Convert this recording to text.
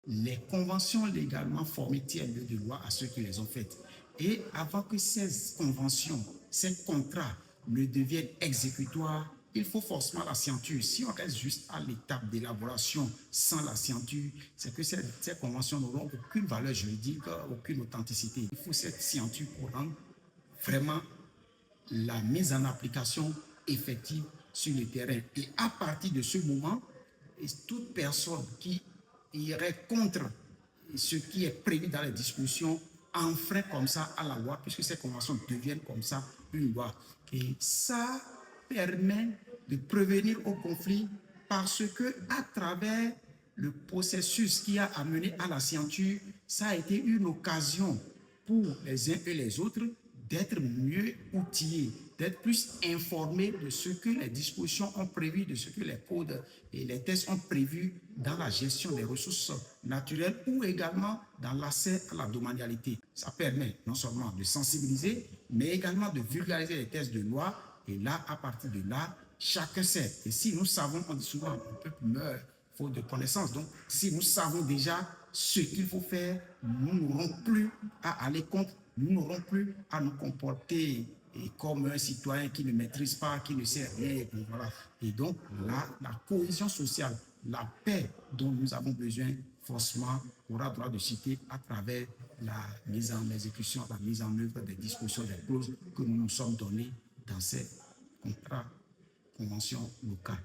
les conventions légalement formées tiennent lieu de loi à ceux qui les ont faites. Et avant que ces conventions, ces contrats ne deviennent exécutoires, il faut forcément la signature. Si on reste juste à l'étape d'élaboration sans la signature, c'est que ces conventions n'auront aucune valeur juridique, aucune authenticité. Il faut cette signature pour rendre vraiment la mise en application effective sur le terrain. Et à partir de ce moment, toute personne qui irait contre ce qui est prévu dans les dispositions enfreint comme ça à la loi, puisque ces conventions deviennent comme ça une loi. Et ça permet de prévenir au conflit parce que à travers le processus qui a amené à la signature, ça a été une occasion pour les uns et les autres d'être mieux outillés, d'être plus informés de ce que les dispositions ont prévu, de ce que les codes et les textes ont prévu dans la gestion des ressources naturelles ou également dans l'accès à la domanialité. Ça permet non seulement de sensibiliser, mais également de vulgariser les textes de loi. Et là, à partir de là, chacun sait. Et si nous savons, on dit souvent, le peuple meurt faute de connaissances. Donc, si nous savons déjà ce qu'il faut faire, nous n'aurons plus à aller contre, nous n'aurons plus à nous comporter comme un citoyen qui ne maîtrise pas, qui ne sait rien. Et voilà. Et donc, là, la cohésion sociale, la paix dont nous avons besoin, forcément, aura droit de citer à travers la mise en exécution, la mise en œuvre des dispositions, des clauses que nous nous sommes données dans ces contrats, conventions locales.